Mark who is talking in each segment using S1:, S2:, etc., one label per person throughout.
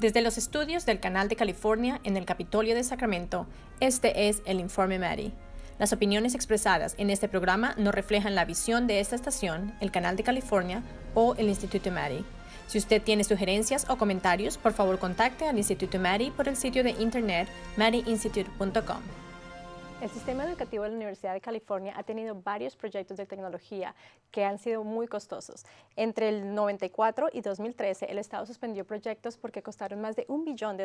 S1: Desde los estudios del Canal de California en el Capitolio de Sacramento, este es el Informe Maddie. Las opiniones expresadas en este programa no reflejan la visión de esta estación, el Canal de California o el Instituto Maddie. Si usted tiene sugerencias o comentarios, por favor contacte al Instituto Maddie por el sitio de internet maddieinstitute.com. El sistema educativo de la Universidad de California ha tenido varios proyectos de tecnología que han sido muy costosos. Entre el 94 y 2013, el Estado suspendió proyectos porque costaron más de $1 billón.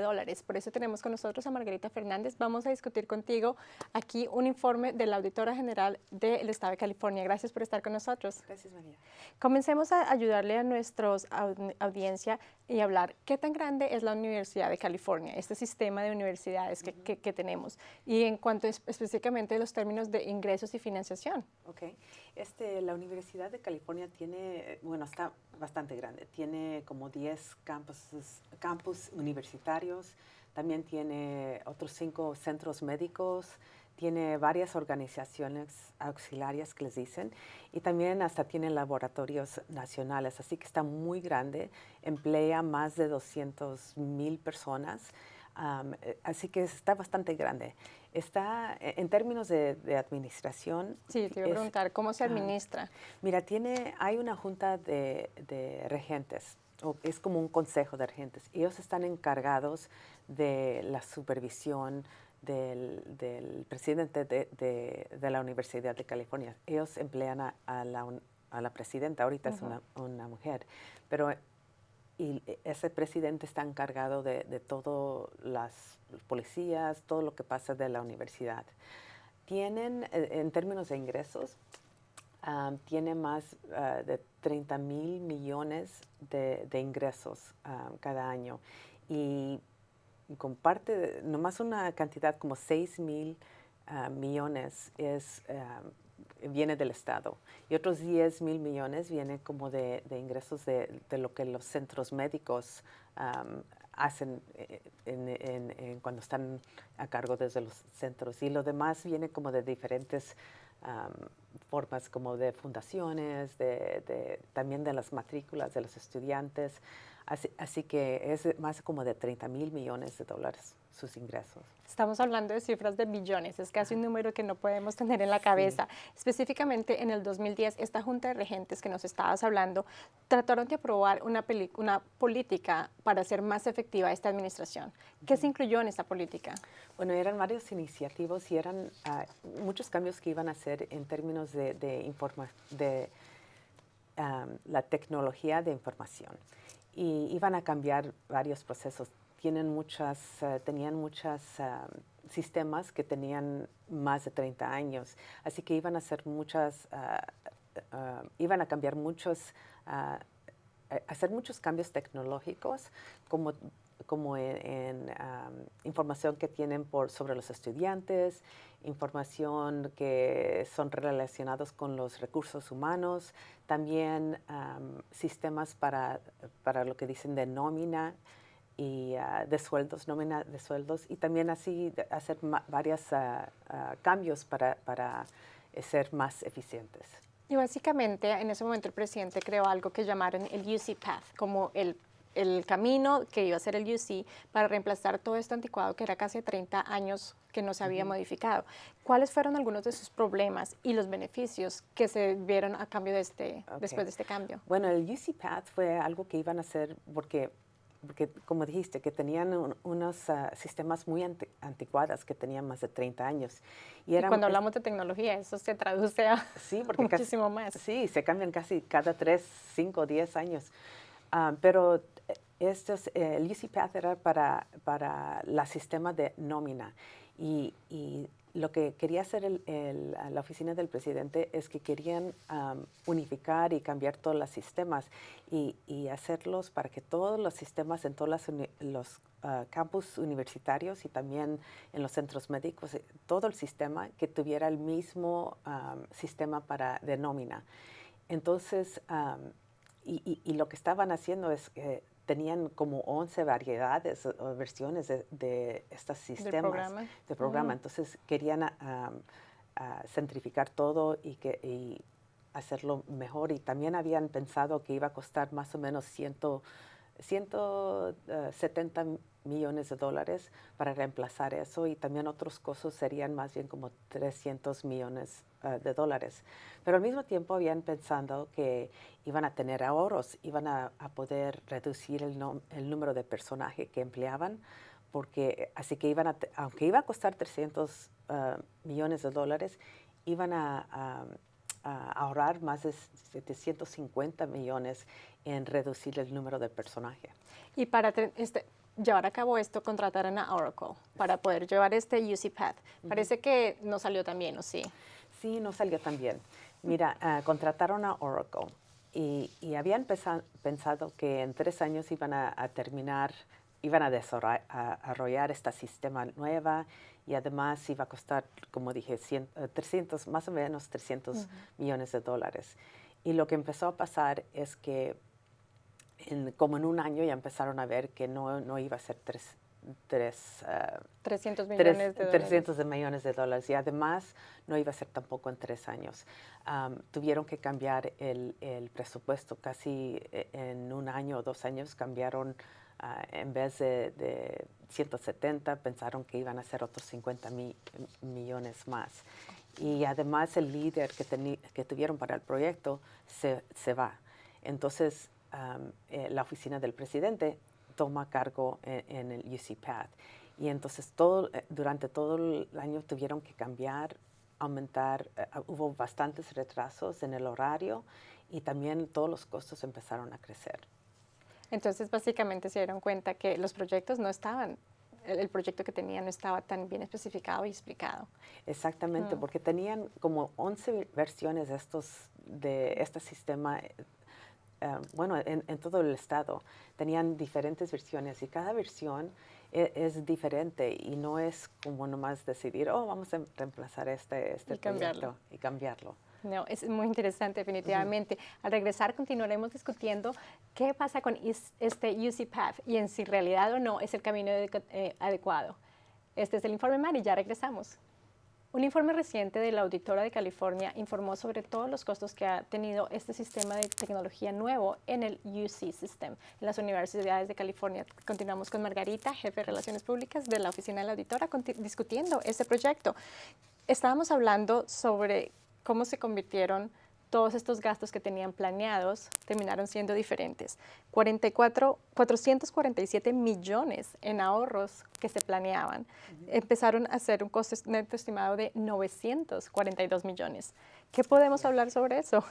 S1: Por eso tenemos con nosotros a Margarita Fernández. Vamos a discutir contigo aquí un informe de la Auditora General del Estado de California. Gracias por estar con nosotros.
S2: Gracias, María.
S1: Comencemos a ayudarle a nuestra audiencia y hablar qué tan grande es la Universidad de California, este sistema de universidades que tenemos, y en cuanto específicamente a los términos de ingresos y financiación.
S2: Ok. La Universidad de California tiene, está bastante grande. Tiene como 10 campus universitarios. También tiene otros 5 centros médicos. Tiene varias organizaciones auxiliares que les dicen. Y también hasta tiene laboratorios nacionales. Así que está muy grande. Emplea más de 200,000 personas. Así que está bastante grande. Está, en términos de administración...
S1: Sí, te iba a preguntar, ¿cómo se administra?
S2: Mira, hay una junta de regentes, o es como un consejo de regentes. Ellos están encargados de la supervisión del presidente de la Universidad de California. Ellos emplean a la presidenta, ahorita es una mujer, pero... Y ese presidente está encargado de todas las policías, todo lo que pasa de la universidad. Tienen, en términos de ingresos, tiene más de 30,000 millones de ingresos cada año. Y comparte, nomás una cantidad como 6,000 millones viene del Estado, y otros 10,000 millones viene como de ingresos de lo que los centros médicos hacen cuando están a cargo desde los centros, y lo demás viene como de diferentes formas, como de fundaciones, también de las matrículas de los estudiantes. Así que es más como de 30,000 millones de dólares sus ingresos.
S1: Estamos hablando de cifras de billones, es casi un número que no podemos tener en la cabeza. Sí. Específicamente en el 2010, esta Junta de Regentes que nos estabas hablando, trataron de aprobar una política para hacer más efectiva esta administración. ¿Qué se incluyó en esta política?
S2: Bueno, eran varios iniciativos y eran muchos cambios que iban a hacer en términos de la tecnología de información. Y iban a cambiar varios procesos. Tenían muchos sistemas que tenían más de 30 años, así que iban a hacer iban a cambiar hacer muchos cambios tecnológicos, como en información que tienen sobre los estudiantes, información que son relacionados con los recursos humanos, también sistemas para lo que dicen de nómina y nómina de sueldos, y también así hacer varios cambios para ser más eficientes.
S1: Y básicamente en ese momento el presidente creó algo que llamaron el UC Path, como el camino que iba a ser el UC para reemplazar todo esto anticuado que era casi 30 años que no se había modificado. ¿Cuáles fueron algunos de sus problemas y los beneficios que se vieron a cambio de después de este cambio?
S2: Bueno, el UC Path fue algo que iban a hacer porque como dijiste, que tenían unos sistemas muy anticuados que tenían más de 30 años.
S1: Y cuando hablamos de tecnología, eso se traduce a muchísimo más.
S2: Sí, se cambian casi cada 3, 5, 10 años. Pero el UC Path era para el sistema de nómina. Y lo que quería hacer la oficina del presidente es que querían unificar y cambiar todos los sistemas y hacerlos para que todos los sistemas en todos los campus universitarios y también en los centros médicos, todo el sistema que tuviera el mismo sistema de nómina. Entonces, y lo que estaban haciendo es que tenían como 11 variedades o versiones de estos sistemas de programa. Entonces querían centrificar todo y hacerlo mejor. Y también habían pensado que iba a costar más o menos 170 millones de dólares para reemplazar eso, y también otros costos serían más bien como 300 millones de dólares. Pero al mismo tiempo habían pensado que iban a tener ahorros, iban a poder reducir el número de personaje que empleaban, porque así que aunque iba a costar 300 millones de dólares, iban a ahorrar más de 750 millones en reducir el número de personaje.
S1: Y para llevar a cabo esto, contrataron a Oracle para poder llevar este UCPath. Parece que no salió tan bien, ¿o sí?
S2: Sí, no salió tan bien. Mira, contrataron a Oracle y habían pensado que en 3 años iban a terminar, iban a desarrollar esta sistema nueva, y además iba a costar, como dije, 300, más o menos 300 millones de dólares. Y lo que empezó a pasar es que como en un año ya empezaron a ver que no iba a ser
S1: 300 millones de dólares.
S2: 300 millones de dólares, y además no iba a ser tampoco en 3 años. Tuvieron que cambiar el presupuesto casi en 1 año o 2 años. Cambiaron, en vez de 170, pensaron que iban a ser otros 50 millones más. Y además el líder que tuvieron para el proyecto se va. Entonces la oficina del presidente toma cargo en el UCPath. Y entonces durante todo el año tuvieron que cambiar, aumentar, hubo bastantes retrasos en el horario, y también todos los costos empezaron a crecer.
S1: Entonces, básicamente se dieron cuenta que los proyectos no estaban, el proyecto que tenían no estaba tan bien especificado y explicado.
S2: Exactamente, porque tenían como 11 versiones de este sistema. Bueno, en todo el estado tenían diferentes versiones, y cada versión es diferente, y no es como nomás decidir, vamos a reemplazar este proyecto y cambiarlo.
S1: No, es muy interesante, definitivamente. Al regresar continuaremos discutiendo qué pasa con este UCPath y en si realidad o no es el camino adecuado. Este es el Informe Mari, ya regresamos. Un informe reciente de la Auditora de California informó sobre todos los costos que ha tenido este sistema de tecnología nuevo en el UC System, en las universidades de California. Continuamos con Margarita, jefe de Relaciones Públicas de la Oficina de la Auditora, discutiendo este proyecto. Estábamos hablando sobre cómo se convirtieron todos estos gastos que tenían planeados, terminaron siendo diferentes. 447 millones en ahorros que se planeaban, empezaron a ser un costo neto estimado de 942 millones. ¿Qué podemos hablar sobre eso?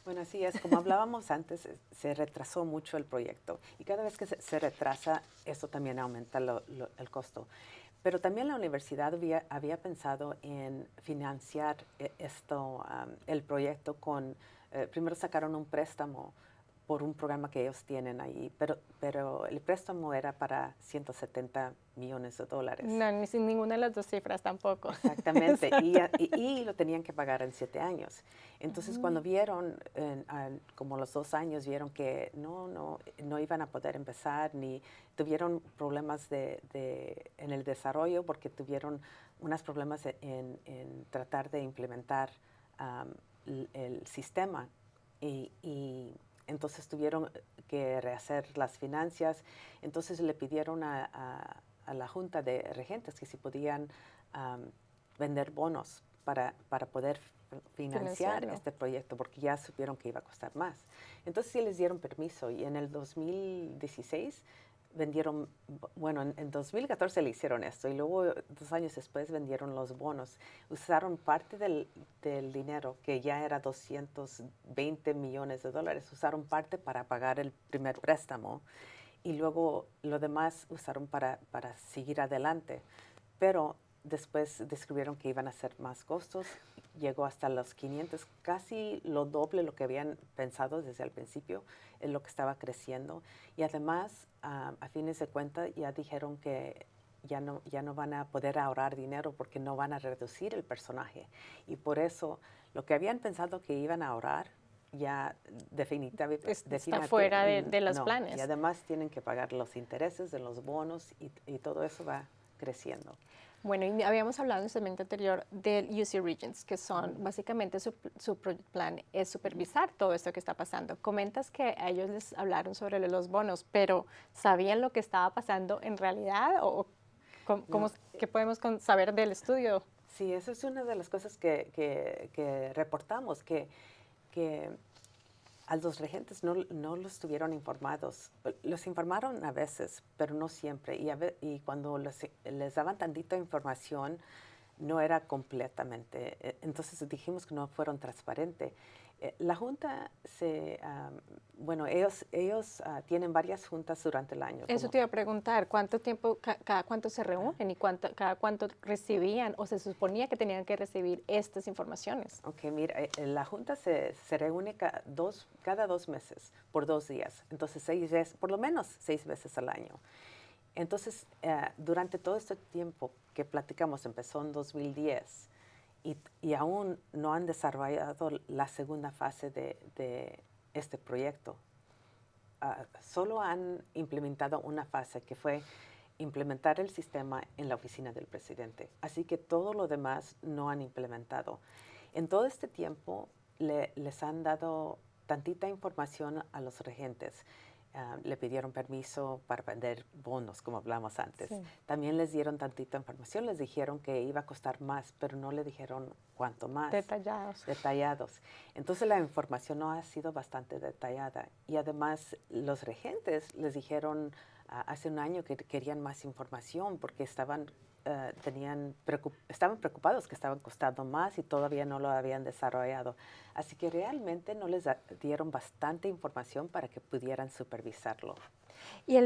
S2: Bueno, así es. Como hablábamos antes, se retrasó mucho el proyecto, y cada vez que se retrasa, eso también aumenta el costo. Pero también la universidad había pensado en financiar el proyecto primero sacaron un préstamo por un programa que ellos tienen ahí, pero el préstamo era para 170 millones de dólares.
S1: No, ni sin ninguna de las dos cifras tampoco.
S2: Exactamente, y lo tenían que pagar en 7 años. Entonces, cuando vieron, como los 2 años, vieron que no iban a poder empezar, ni tuvieron problemas en el desarrollo, porque tuvieron unos problemas en tratar de implementar el sistema, y entonces tuvieron que rehacer las finanzas. Entonces le pidieron a la Junta de Regentes que si podían vender bonos para poder financiar este proyecto, porque ya supieron que iba a costar más. Entonces sí les dieron permiso, y en el 2016 vendieron, bueno, en 2014 le hicieron esto, y luego 2 años después vendieron los bonos. Usaron parte del dinero, que ya era 220 millones de dólares, usaron parte para pagar el primer préstamo, y luego lo demás usaron para seguir adelante. Pero después descubrieron que iban a ser más costos, llegó hasta los 500, casi lo doble lo que habían pensado desde el principio, es lo que estaba creciendo. Y además, a fines de cuentas, ya dijeron que ya no van a poder ahorrar dinero, porque no van a reducir el personaje. Y por eso, lo que habían pensado que iban a ahorrar, ya definitivamente
S1: está fuera de los planes.
S2: Y además tienen que pagar los intereses de los bonos, y todo eso va creciendo.
S1: Bueno, y habíamos hablado en el segmento anterior del UC Regents, que son básicamente su plan es supervisar todo esto que está pasando. Comentas que a ellos les hablaron sobre los bonos, pero ¿sabían lo que estaba pasando en realidad o qué podemos saber del estudio?
S2: Sí, eso es una de las cosas que reportamos, que a los regentes no los tuvieron informados. Los informaron a veces, pero no siempre. Y cuando les daban tantita información, no era completamente. Entonces dijimos que no fueron transparentes. La Junta bueno, ellos tienen varias juntas durante el año.
S1: Eso te iba a preguntar, ¿cuánto tiempo, cada cuánto se reúnen y cada cuánto recibían o se suponía que tenían que recibir estas informaciones?
S2: Ok, mira, la Junta se reúne cada 2 meses por 2 días, entonces por lo menos 6 veces al año. Entonces, durante todo este tiempo que platicamos, empezó en 2010, y aún no han desarrollado la segunda fase de este proyecto. Solo han implementado una fase que fue implementar el sistema en la oficina del presidente. Así que todo lo demás no han implementado. En todo este tiempo les han dado tantita información a los regentes. Le pidieron permiso para vender bonos, como hablamos antes. Sí. También les dieron tantita información, les dijeron que iba a costar más, pero no le dijeron cuánto más. Detallados. Entonces la información no ha sido bastante detallada. Y además los regentes les dijeron hace un año que querían más información porque estaban preocupados que estaban costando más y todavía no lo habían desarrollado. Así que realmente no les dieron bastante información para que pudieran supervisarlo.
S1: Y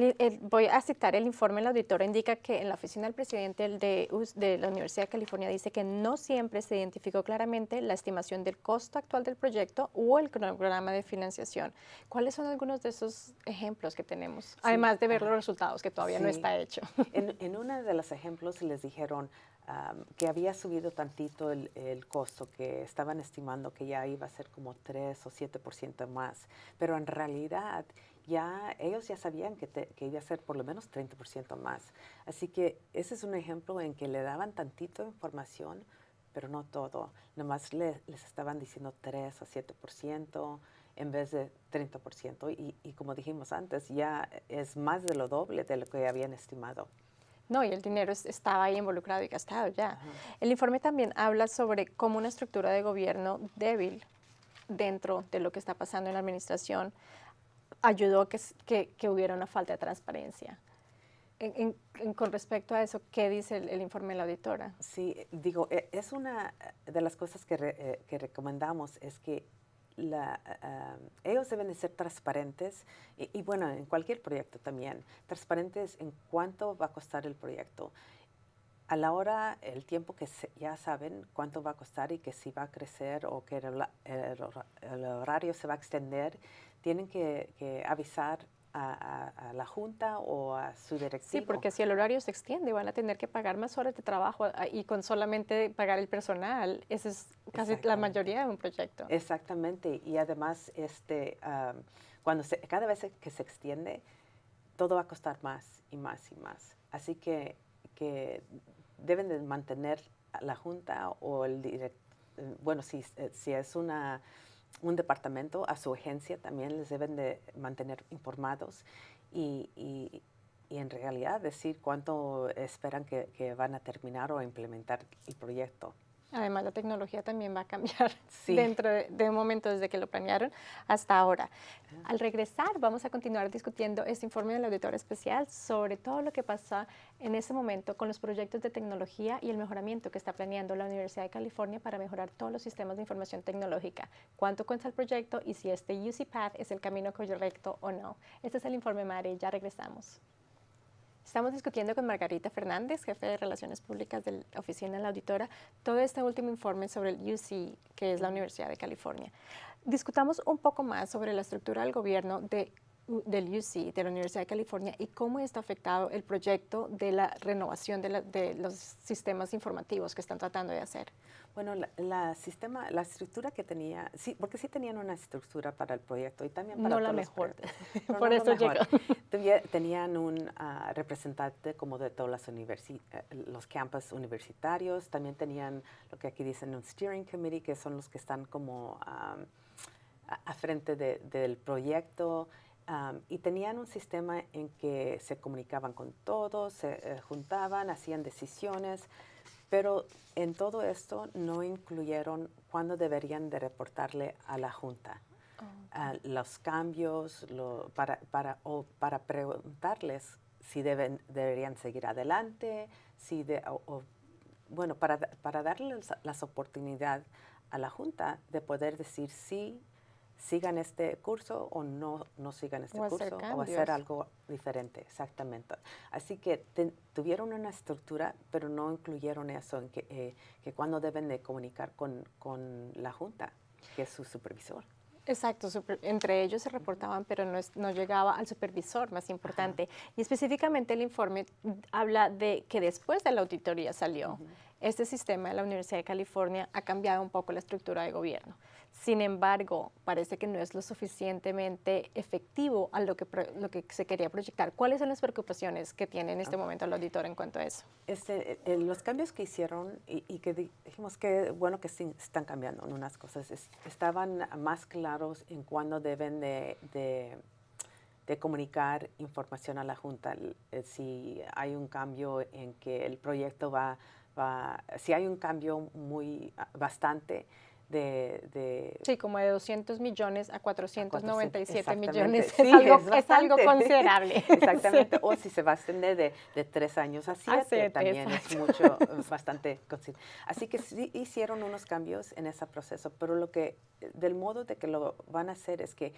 S1: voy a citar el informe, el auditor indica que en la oficina del presidente de la Universidad de California dice que no siempre se identificó claramente la estimación del costo actual del proyecto o el cronograma de financiación. ¿Cuáles son algunos de esos ejemplos que tenemos? Sí. Además de ver los resultados, que todavía no está hecho.
S2: En uno de los ejemplos les dijeron que había subido tantito el costo, que estaban estimando que ya iba a ser como 3 o 7% más, pero en realidad ellos ya sabían que iba a ser por lo menos 30% más. Así que ese es un ejemplo en que le daban tantito información, pero no todo. Nomás les estaban diciendo 3 o 7% en vez de 30%. Y como dijimos antes, ya es más de lo doble de lo que habían estimado.
S1: No, y el dinero estaba ahí involucrado y gastado ya. Ajá. El informe también habla sobre cómo una estructura de gobierno débil dentro de lo que está pasando en la administración ayudó a que hubiera una falta de transparencia. Con respecto a eso, ¿qué dice el informe de la auditora?
S2: Sí, digo, es una de las cosas que recomendamos es que ellos deben de ser transparentes y bueno, en cualquier proyecto también, transparentes en cuánto va a costar el proyecto. A la hora, el tiempo que ya saben cuánto va a costar y que si va a crecer o que el horario se va a extender, tienen que avisar a la Junta o a su directivo.
S1: Sí, porque si el horario se extiende, van a tener que pagar más horas de trabajo y con solamente pagar el personal, esa es casi la mayoría de un proyecto.
S2: Exactamente, y además cada vez que se extiende, todo va a costar más y más y más. Así que deben de mantener a la Junta o el director, bueno, si es un departamento, a su agencia también les deben de mantener informados y en realidad decir cuánto esperan que van a terminar o implementar el proyecto.
S1: Además, la tecnología también va a cambiar dentro de un momento desde que lo planearon hasta ahora. Al regresar, vamos a continuar discutiendo este informe del auditor especial sobre todo lo que pasa en ese momento con los proyectos de tecnología y el mejoramiento que está planeando la Universidad de California para mejorar todos los sistemas de información tecnológica. ¿Cuánto cuesta el proyecto y si este UC Path es el camino correcto o no? Este es el informe Mari, ya regresamos. Estamos discutiendo con Margarita Fernández, jefe de Relaciones Públicas de la Oficina de la Auditora, todo este último informe sobre el UC, que es la Universidad de California. Discutamos un poco más sobre la estructura del gobierno de del UC, de la Universidad de California, y cómo está afectado el proyecto de la renovación de los sistemas informativos que están tratando de hacer.
S2: Bueno, la estructura que tenía, sí, porque sí tenían una estructura para el proyecto y también para
S1: no
S2: todos
S1: la
S2: los
S1: mejor,
S2: no,
S1: por
S2: no
S1: eso
S2: mejor.
S1: llegó.
S2: Tenían un representante como de todos los campus universitarios, también tenían lo que aquí dicen un steering committee, que son los que están como a frente del proyecto. Y tenían un sistema en que se comunicaban con todos, se juntaban, hacían decisiones, pero en todo esto no incluyeron cuándo deberían de reportarle a la Junta los cambios, para preguntarles si deberían seguir adelante, bueno, para darles las oportunidades a la Junta de poder decir si sigan este curso o no sigan este curso o hacer algo diferente, exactamente. Así que tuvieron una estructura, pero no incluyeron eso, en que cuando deben de comunicar con la Junta, que es su supervisor.
S1: Exacto, entre ellos se reportaban, pero no llegaba al supervisor más importante.
S2: Ajá.
S1: Y específicamente el informe habla de que después de la auditoría salió, este sistema de la Universidad de California ha cambiado un poco la estructura de gobierno. Sin embargo, parece que no es lo suficientemente efectivo a lo que se quería proyectar. ¿Cuáles son las preocupaciones que tiene en este momento el auditor en cuanto a eso?
S2: Los cambios que hicieron y que dijimos que bueno que sí están cambiando en unas cosas, estaban más claros en cuándo deben de comunicar información a la Junta. Si hay un cambio en que el proyecto si hay un cambio bastante,
S1: sí, como de 200 millones a 497 millones.
S2: Sí,
S1: es algo considerable.
S2: Exactamente.
S1: Sí.
S2: O si se va a extender de 3 años a 7, también
S1: exacto.
S2: es bastante considerable. Así que sí hicieron unos cambios en ese proceso, pero del modo de que lo van a hacer es que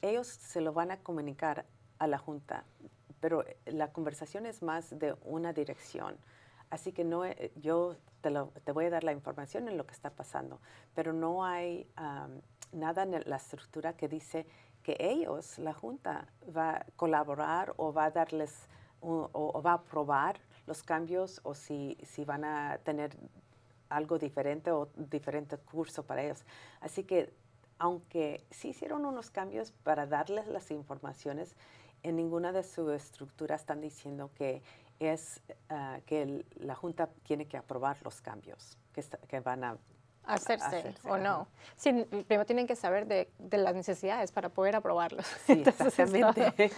S2: ellos se lo van a comunicar a la Junta, pero la conversación es más de una dirección. Así que yo te voy a dar la información en lo que está pasando, pero no hay nada en la estructura que dice que ellos, la Junta, va a colaborar o va a darles o va a aprobar los cambios o si van a tener algo diferente o diferente curso para ellos. Así que aunque sí hicieron unos cambios para darles las informaciones, en ninguna de sus estructuras están diciendo que que la Junta tiene que aprobar los cambios que van a
S1: hacerse o no. Sí, primero tienen que saber de las necesidades para poder aprobarlos.
S2: Sí, exactamente.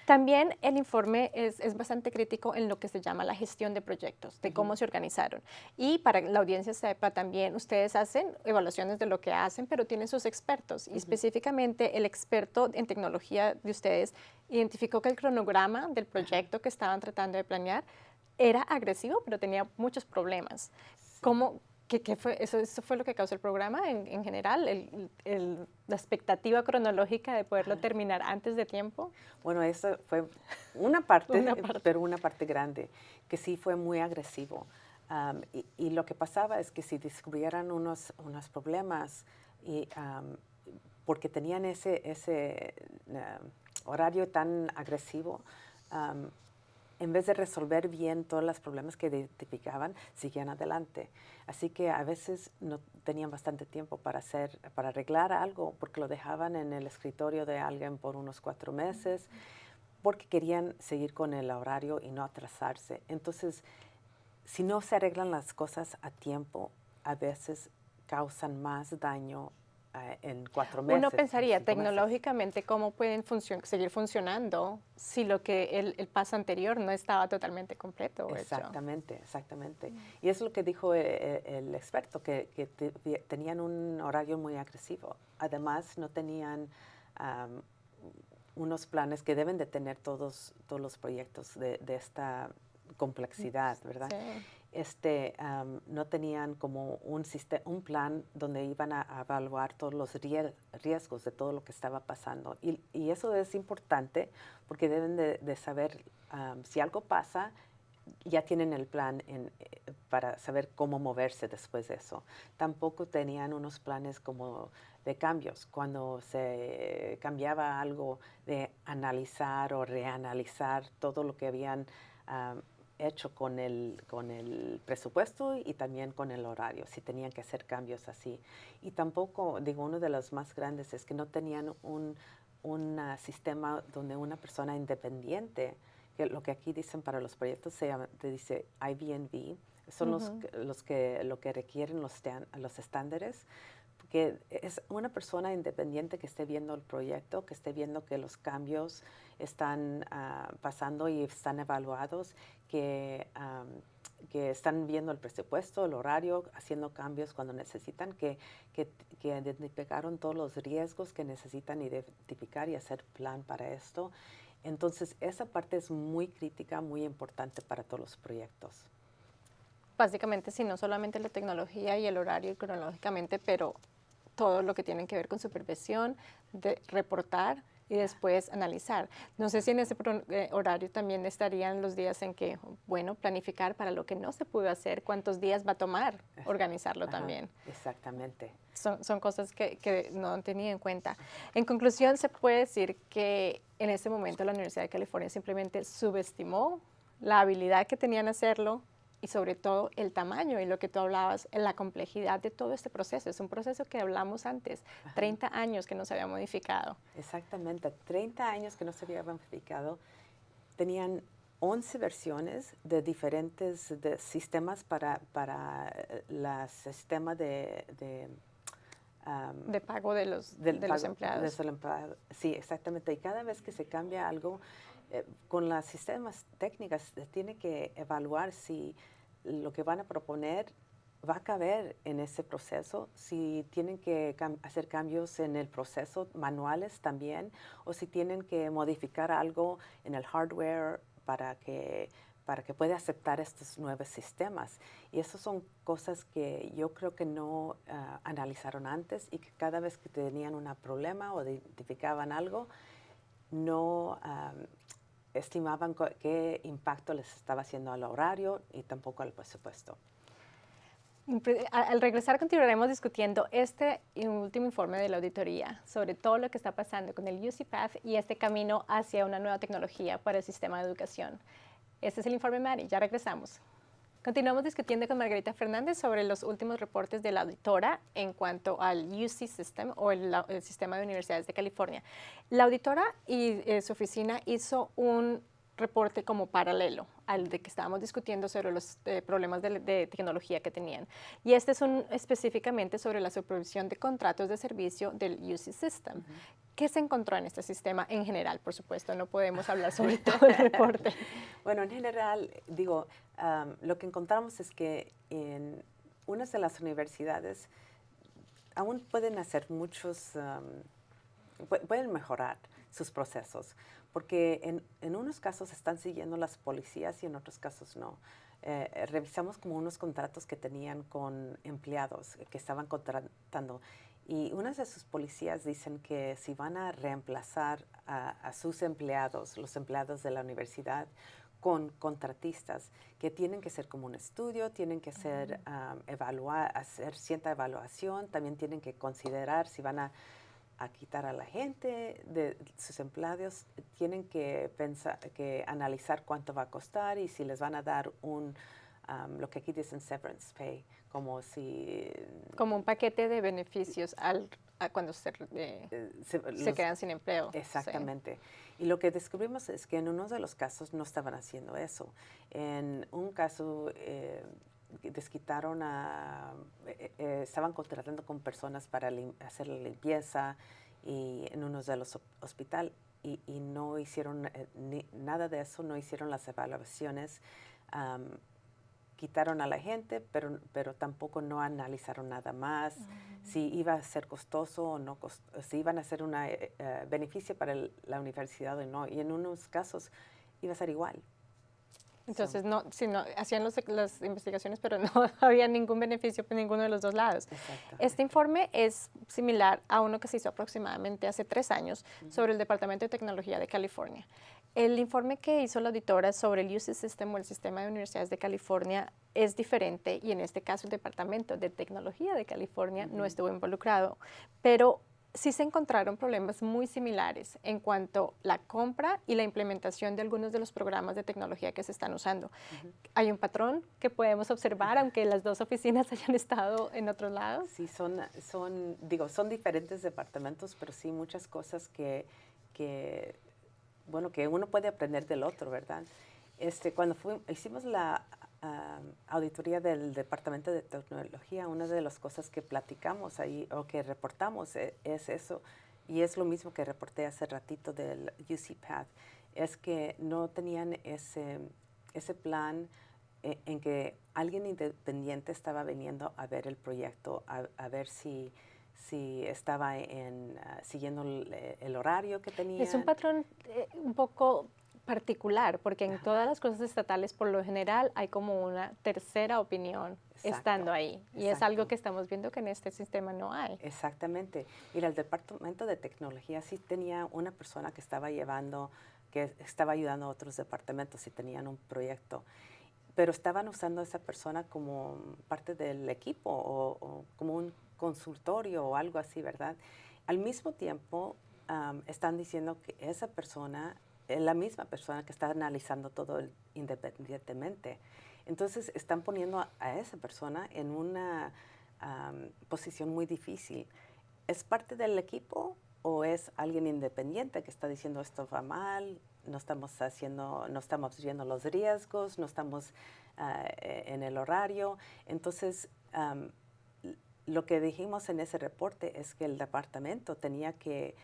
S1: También el informe es bastante crítico en lo que se llama la gestión de proyectos, de cómo se organizaron. Y para que la audiencia sepa también, ustedes hacen evaluaciones de lo que hacen, pero tienen sus expertos. Y específicamente el experto en tecnología de ustedes identificó que el cronograma del proyecto que estaban tratando de planear era agresivo, pero tenía muchos problemas. ¿Cómo? ¿Qué fue? ¿Eso fue lo que causó el programa en general? ¿La expectativa cronológica de poderlo terminar antes de tiempo?
S2: Bueno, eso fue una parte, pero una parte grande, que sí fue muy agresivo. Y lo que pasaba es que si descubrieran unos problemas, porque tenían ese horario tan agresivo, en vez de resolver bien todos los problemas que identificaban, seguían adelante. Así que a veces no tenían bastante tiempo para arreglar algo, porque lo dejaban en el escritorio de alguien por unos 4 meses, porque querían seguir con el horario y no atrasarse. Entonces, si no se arreglan las cosas a tiempo, a veces causan más daño en 4 meses.
S1: Uno pensaría tecnológicamente cómo pueden seguir funcionando si lo que el paso anterior no estaba totalmente completo.
S2: Exactamente, exactamente. Y es lo que dijo el experto, que tenían un horario muy agresivo. Además, no tenían unos planes que deben de tener todos los proyectos de esta complejidad, ¿verdad?
S1: Sí.
S2: No tenían como un plan donde iban a evaluar todos los riesgos de todo lo que estaba pasando. Y eso es importante porque deben de saber si algo pasa, ya tienen el plan para saber cómo moverse después de eso. Tampoco tenían unos planes como de cambios. Cuando se cambiaba algo, de analizar o reanalizar todo lo que habían hecho con el presupuesto y también con el horario, si tenían que hacer cambios así. Y tampoco, digo, uno de los más grandes es que no tenían un sistema donde una persona independiente, que lo que aquí dicen para los proyectos te dice IBNV, son lo que requieren los estándares, que es una persona independiente que esté viendo el proyecto, que esté viendo que los cambios están pasando y están evaluados, que están viendo el presupuesto, el horario, haciendo cambios cuando necesitan, que identificaron todos los riesgos que necesitan identificar y hacer plan para esto. Entonces, esa parte es muy crítica, muy importante para todos los proyectos.
S3: Básicamente, sí, no solamente la tecnología y el horario cronológicamente, pero todo lo que tiene que ver con supervisión, de reportar y después analizar. No sé si en ese horario también estarían los días en que, bueno, planificar para lo que no se pudo hacer, cuántos días va a tomar organizarlo también.
S2: Exactamente.
S3: Son cosas que no tenía en cuenta. En conclusión, se puede decir que en ese momento la Universidad de California simplemente subestimó la habilidad que tenían hacerlo y sobre todo el tamaño y lo que tú hablabas, la complejidad de todo este proceso. Es un proceso que hablamos antes, 30 años que no se había modificado.
S2: Exactamente, 30 años que no se había modificado. Tenían 11 versiones de diferentes sistemas para el sistema de
S3: pago de los empleados.
S2: Sí, exactamente. Y cada vez que se cambia algo, con las sistemas técnicas tiene que evaluar si lo que van a proponer va a caber en ese proceso, si tienen que hacer cambios en el proceso, manuales también, o si tienen que modificar algo en el hardware para que pueda aceptar estos nuevos sistemas. Y esas son cosas que yo creo que no analizaron antes y que cada vez que tenían un problema o identificaban algo, no estimaban qué impacto les estaba haciendo al horario y tampoco al presupuesto.
S3: Al regresar continuaremos discutiendo este último informe de la auditoría sobre todo lo que está pasando con el UC Path y este camino hacia una nueva tecnología para el sistema de educación. Este es el informe Mari, ya regresamos. Continuamos discutiendo con Margarita Fernández sobre los últimos reportes de la auditora en cuanto al UC System o el sistema de universidades de California. La auditora y su oficina hizo un reporte como paralelo al de que estábamos discutiendo sobre los problemas de tecnología que tenían. Y este es específicamente sobre la supervisión de contratos de servicio del UC System. ¿Qué se encontró en este sistema en general? Por supuesto, no podemos hablar sobre todo el reporte.
S2: Bueno, en general, digo, lo que encontramos es que en unas de las universidades aún pueden hacer pueden mejorar sus procesos, porque en unos casos están siguiendo las policías y en otros casos no. Revisamos como unos contratos que tenían con empleados que estaban contratando y unas de sus policías dicen que si van a reemplazar a sus empleados, los empleados de la universidad, con contratistas, que tienen que ser como un estudio, tienen que ser, hacer cierta evaluación, también tienen que considerar si van a quitar a la gente de sus empleados, tienen que analizar cuánto va a costar y si les van a dar lo que aquí dicen severance pay, como
S3: un paquete de beneficios cuando se quedan sin empleo.
S2: Exactamente. Sí. Y lo que descubrimos es que en uno de los casos no estaban haciendo eso. En un caso desquitaron estaban contratando con personas para hacer la limpieza y en uno de los hospitales y no hicieron nada de eso, no hicieron las evaluaciones. Quitaron a la gente, pero tampoco no analizaron nada más, si iba a ser costoso o no, si iban a ser un beneficio para la universidad o no. Y en unos casos iba a ser igual.
S3: Entonces, hacían las investigaciones, pero no había ningún beneficio por ninguno de los dos lados. Este informe es similar a uno que se hizo aproximadamente hace 3 años sobre el Departamento de Tecnología de California. El informe que hizo la auditora sobre el UC System o el Sistema de Universidades de California es diferente y en este caso el Departamento de Tecnología de California no estuvo involucrado, pero sí se encontraron problemas muy similares en cuanto a la compra y la implementación de algunos de los programas de tecnología que se están usando. Hay un patrón que podemos observar, aunque las dos oficinas hayan estado en otros lados.
S2: Sí, son diferentes departamentos, pero sí muchas cosas que uno puede aprender del otro, ¿verdad? Cuando hicimos la auditoría del Departamento de Tecnología, una de las cosas que platicamos ahí o que reportamos es eso, y es lo mismo que reporté hace ratito del UC Path, es que no tenían ese plan en que alguien independiente estaba viniendo a ver el proyecto, a ver si estaba siguiendo el horario que tenía.
S3: Es un patrón un poco particular, porque en todas las cosas estatales, por lo general, hay como una tercera opinión estando ahí. Y es algo que estamos viendo que en este sistema no hay.
S2: Exactamente. Mira, el Departamento de Tecnología sí tenía una persona que estaba ayudando a otros departamentos si tenían un proyecto. Pero estaban usando a esa persona como parte del equipo o como un consultorio o algo así, ¿verdad? Al mismo tiempo, están diciendo que esa persona es la misma persona que está analizando todo independientemente. Entonces, están poniendo a esa persona en una posición muy difícil. ¿Es parte del equipo o es alguien independiente que está diciendo esto va mal, no estamos viendo los riesgos, no estamos en el horario? Entonces, lo que dijimos en ese reporte es que el departamento tenía que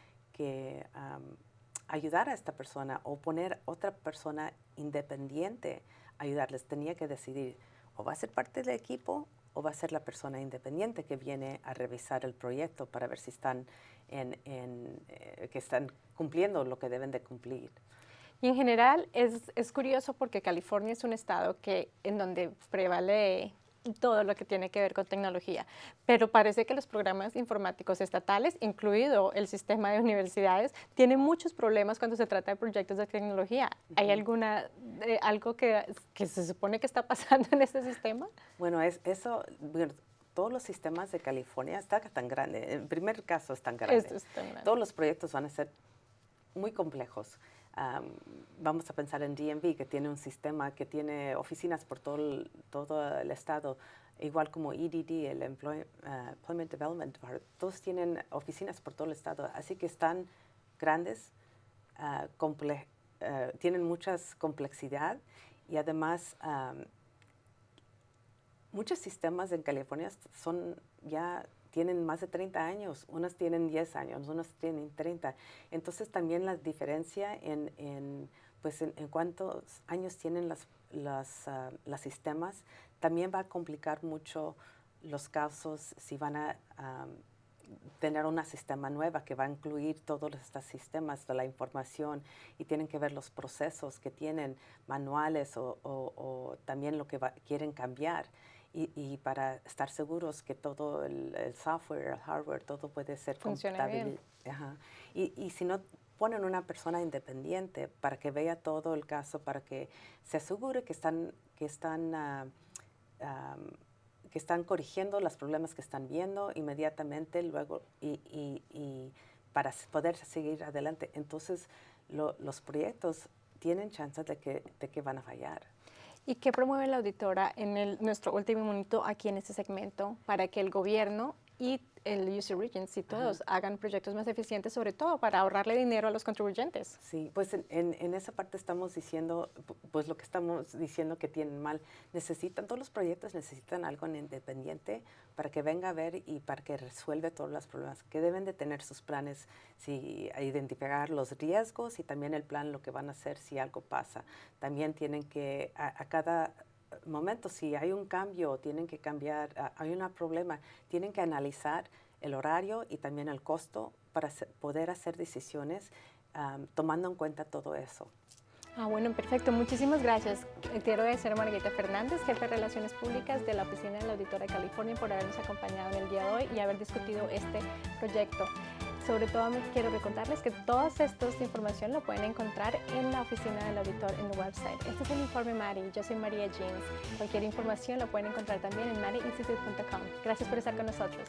S2: ayudar a esta persona o poner otra persona independiente a ayudarles. Tenía que decidir o va a ser parte del equipo o va a ser la persona independiente que viene a revisar el proyecto para ver si están que están cumpliendo lo que deben de cumplir.
S3: Y en general es curioso porque California es un estado en donde prevalece todo lo que tiene que ver con tecnología, pero parece que los programas informáticos estatales, incluido el sistema de universidades, tienen muchos problemas cuando se trata de proyectos de tecnología. ¿Hay algo que se supone que está pasando en este sistema?
S2: Bueno, todos los sistemas de California están tan grandes. En primer caso es tan grande.
S3: Esto es tan grande.
S2: Todos los proyectos van a ser muy complejos. Vamos a pensar en DMV, que tiene un sistema que tiene oficinas por todo el estado, igual como EDD, el Employment Development, todos tienen oficinas por todo el estado, así que están grandes, tienen mucha complejidad y además muchos sistemas en California tienen más de 30 años, unos tienen 10 años, unos tienen 30. Entonces también la diferencia en cuántos años tienen los sistemas también va a complicar mucho los casos si van a tener un sistema nueva que va a incluir todos estos sistemas de la información y tienen que ver los procesos que tienen, manuales o también lo que quieren cambiar. Y para estar seguros que todo el software, el hardware, todo puede ser
S3: compatible.
S2: Y si no ponen una persona independiente para que vea todo el caso, para que se asegure que están corrigiendo los problemas que están viendo inmediatamente luego y para poder seguir adelante. Entonces, los proyectos tienen chance de que van a fallar.
S3: ¿Y qué promueve la auditora en nuestro último minuto aquí en este segmento para que el gobierno y el UC Regents y todos hagan proyectos más eficientes, sobre todo para ahorrarle dinero a los contribuyentes?
S2: Sí, pues en esa parte estamos diciendo, pues lo que estamos diciendo que tienen mal, todos los proyectos necesitan algo independiente para que venga a ver y para que resuelva todos los problemas, que deben de tener sus planes, a identificar los riesgos y también el plan, lo que van a hacer si algo pasa. También tienen que, a cada momento, si hay un cambio, tienen que cambiar, hay un problema, tienen que analizar el horario y también el costo para poder hacer decisiones tomando en cuenta todo eso.
S3: Bueno, perfecto. Muchísimas gracias. Quiero agradecer a Margarita Fernández, jefe de Relaciones Públicas de la Oficina de la Auditora de California, por habernos acompañado en el día de hoy y haber discutido este proyecto. sobre todo quiero recordarles que todas estas información lo pueden encontrar en la oficina del auditor en el website. Este es el Informe Mari. Yo soy María James. Cualquier información lo pueden encontrar también en mariinstitute.com. Gracias por estar con nosotros.